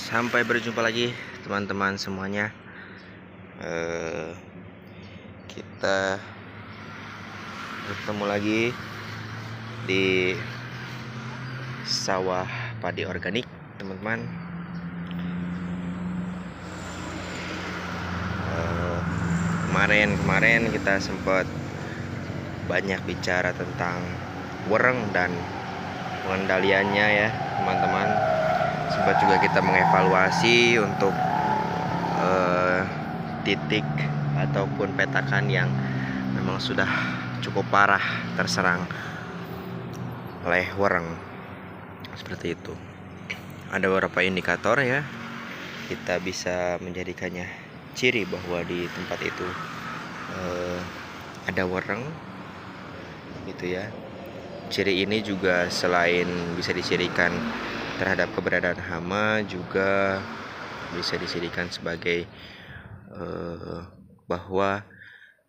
Sampai berjumpa lagi teman-teman semuanya. Kita bertemu lagi di sawah padi organik, teman-teman. Kemarin kita sempat banyak bicara tentang wereng dan pengendaliannya ya, teman-teman. Sempat juga kita mengevaluasi untuk titik ataupun petakan yang memang sudah cukup parah terserang oleh wereng, seperti itu. Ada beberapa indikator ya, kita bisa menjadikannya ciri bahwa di tempat itu ada wereng gitu ya. Ciri ini juga selain bisa dicirikan terhadap keberadaan hama, juga bisa dicirikan sebagai bahwa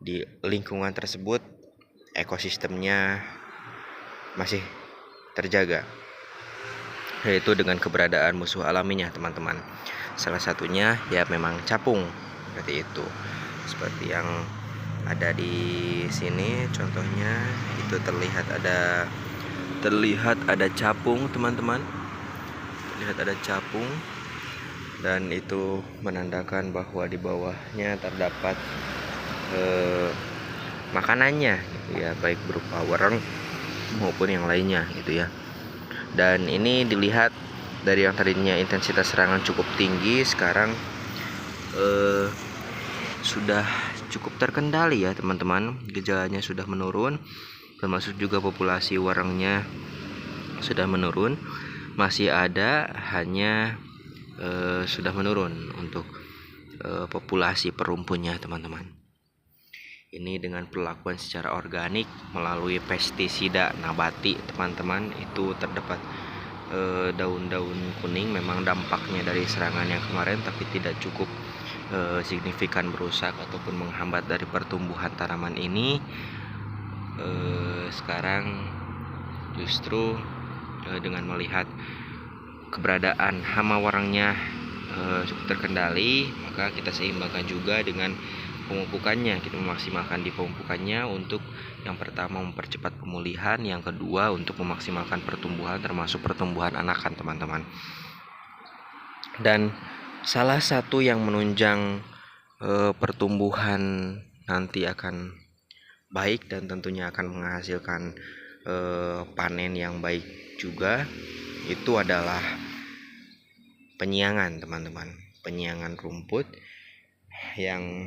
di lingkungan tersebut ekosistemnya masih terjaga, yaitu dengan keberadaan musuh alaminya, teman-teman. Salah satunya ya memang capung, seperti itu. Seperti yang ada di sini contohnya, itu terlihat ada capung, teman-teman. Terlihat ada capung, dan itu menandakan bahwa di bawahnya terdapat makanannya gitu ya, baik berupa wereng maupun yang lainnya gitu ya. Dan ini dilihat dari yang tadinya intensitas serangan cukup tinggi, sekarang sudah cukup terkendali ya, teman-teman. Gejalanya sudah menurun, termasuk juga populasi werengnya sudah menurun. Masih ada, hanya sudah menurun untuk populasi perumpunnya, teman-teman. Ini dengan perlakuan secara organik melalui pestisida nabati, teman-teman. Itu terdapat daun-daun kuning, memang dampaknya dari serangan yang kemarin, tapi tidak cukup signifikan merusak ataupun menghambat dari pertumbuhan tanaman ini. Sekarang justru dengan melihat keberadaan hama werengnya cukup terkendali, maka kita seimbangkan juga dengan pemupukannya. Kita memaksimalkan di pemupukannya untuk yang pertama mempercepat pemulihan, yang kedua untuk memaksimalkan pertumbuhan, termasuk pertumbuhan anakan, teman-teman. Dan salah satu yang menunjang pertumbuhan nanti akan baik dan tentunya akan menghasilkan panen yang baik juga, itu adalah penyiangan, teman-teman. Penyiangan rumput yang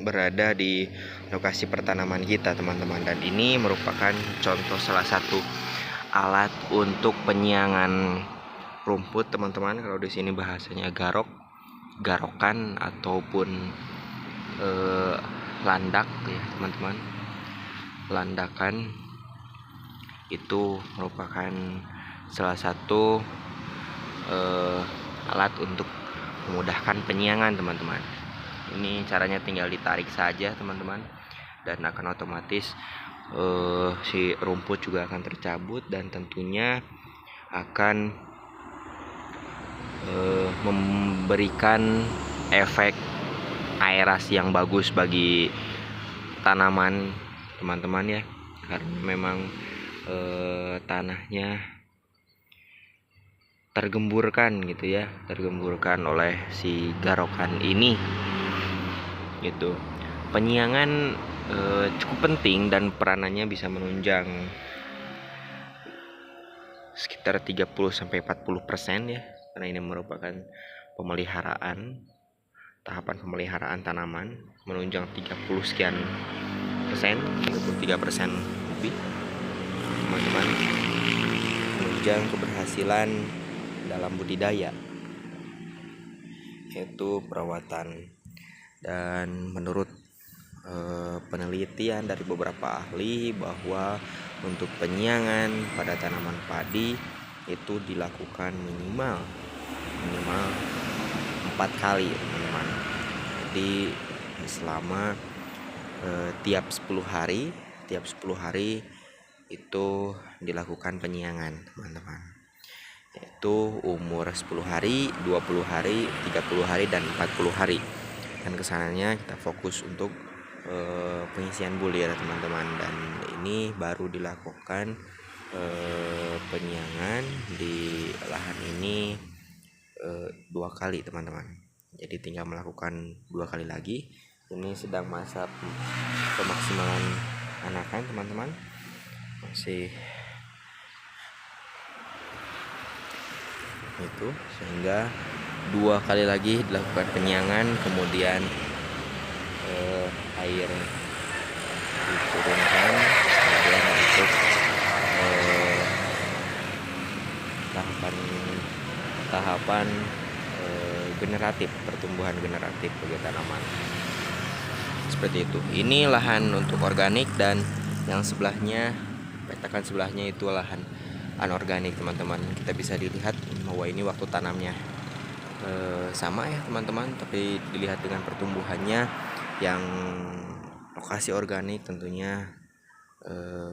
berada di lokasi pertanaman kita, teman-teman. Dan ini merupakan contoh salah satu alat untuk penyiangan rumput, teman-teman. Kalau di sini bahasanya garokan ataupun landak ya, teman-teman. Landakan itu merupakan salah satu alat untuk memudahkan penyiangan, teman-teman. Ini caranya tinggal ditarik saja, teman-teman, dan akan otomatis si rumput juga akan tercabut, dan tentunya akan memberikan efek aerasi yang bagus bagi tanaman, teman-teman ya, karena memang tanahnya tergemburkan gitu ya, tergemburkan oleh si garokan ini gitu. Penyiangan cukup penting dan peranannya bisa menunjang sekitar 30-40% ya, karena ini merupakan tahapan pemeliharaan tanaman, menunjang 33% lebih, teman-teman, menunjang keberhasilan dalam budidaya, yaitu perawatan. Dan menurut penelitian dari beberapa ahli, bahwa untuk penyiangan pada tanaman padi itu dilakukan minimal 4 kali, teman-teman. Jadi selama tiap 10 hari itu dilakukan penyiangan, teman-teman. itu umur 10 hari, 20 hari, 30 hari, dan 40 hari. Dan kesananya kita fokus untuk pengisian bulir teman-teman. Dan ini baru dilakukan penyiangan di lahan ini 2 kali teman-teman. Jadi tinggal melakukan 2 kali lagi. Ini sedang masa pemaksimalan anakan teman-teman, masih itu, sehingga 2 kali lagi dilakukan penyiangan, kemudian air diturunkan, kemudian untuk tahapan generatif, pertumbuhan generatif bagi tanaman seperti itu. Ini lahan untuk organik, dan yang sebelahnya, petakan sebelahnya itu lahan anorganik teman-teman. Kita bisa dilihat bahwa ini waktu tanamnya sama ya teman-teman, tapi dilihat dengan pertumbuhannya yang lokasi organik tentunya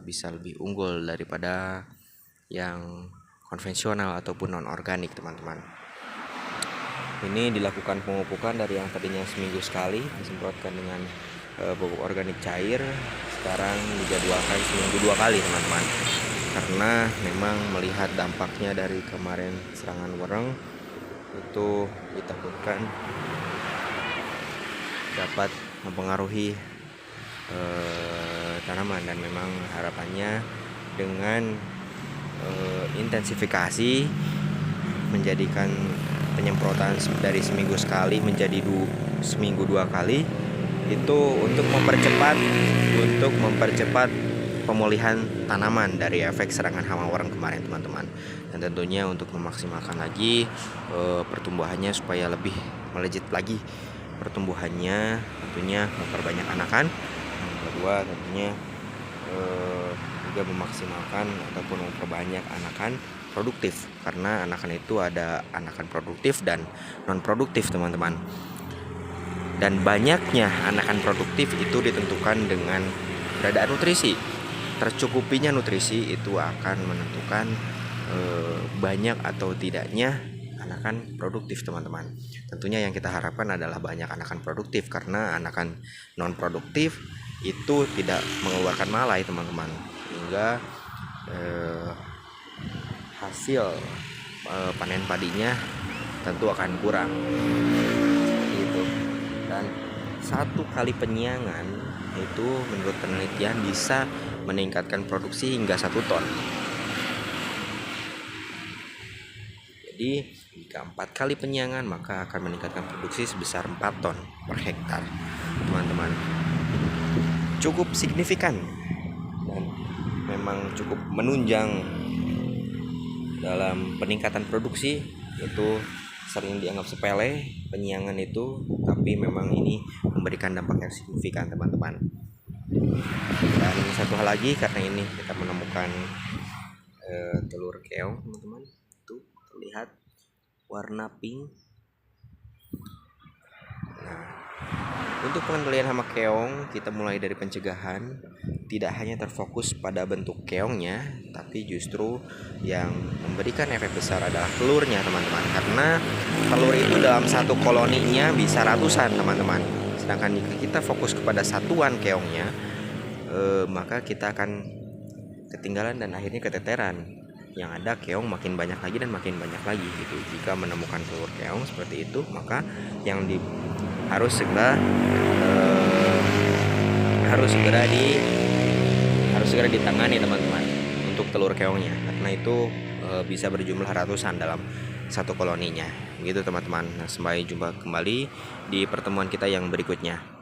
bisa lebih unggul daripada yang konvensional ataupun non organik teman-teman. Ini dilakukan pemupukan dari yang tadinya seminggu sekali disemprotkan dengan pupuk organik cair, sekarang dijadwalkan seminggu 2 kali teman-teman, karena memang melihat dampaknya dari kemarin serangan wereng itu ditakutkan dapat mempengaruhi tanaman. Dan memang harapannya dengan intensifikasi menjadikan penyemprotan dari seminggu sekali menjadi seminggu 2 kali, itu untuk mempercepat pemulihan tanaman dari efek serangan hama wereng kemarin teman-teman. Dan tentunya untuk memaksimalkan lagi pertumbuhannya supaya lebih melejit lagi pertumbuhannya, tentunya memperbanyak anakan. Yang kedua tentunya juga memaksimalkan ataupun memperbanyak anakan produktif, karena anakan itu ada anakan produktif dan non produktif teman-teman. Dan banyaknya anakan produktif itu ditentukan dengan keberadaan nutrisi. Tercukupinya nutrisi itu akan menentukan banyak atau tidaknya anakan produktif teman-teman. Tentunya yang kita harapkan adalah banyak anakan produktif, karena anakan non produktif itu tidak mengeluarkan malai teman-teman, hingga hasil panen padinya tentu akan kurang gitu. Dan 1 kali penyiangan itu menurut penelitian bisa meningkatkan produksi hingga 1 ton. Jadi jika 4 kali penyiangan maka akan meningkatkan produksi sebesar 4 ton per hektar teman-teman. Cukup signifikan dan memang cukup menunjang dalam peningkatan produksi. Itu sering dianggap sepele penyiangan itu, tapi memang ini memberikan dampak yang signifikan teman-teman. Dan satu hal lagi, karena ini kita menemukan telur keong teman-teman, itu terlihat warna pink. Nah, untuk pengendalian hama keong kita mulai dari pencegahan, tidak hanya terfokus pada bentuk keongnya, tapi justru yang memberikan efek besar adalah telurnya teman-teman, karena telur itu dalam 1 koloninya bisa ratusan teman-teman. Sedangkan jika kita fokus kepada satuan keongnya, maka kita akan ketinggalan dan akhirnya keteteran. Yang ada keong makin banyak lagi dan makin banyak lagi gitu. Jika menemukan telur keong seperti itu, maka yang harus segera ditangani teman-teman untuk telur keongnya, karena itu bisa berjumlah ratusan dalam 1 koloninya gitu teman-teman. Nah, sampai jumpa kembali di pertemuan kita yang berikutnya.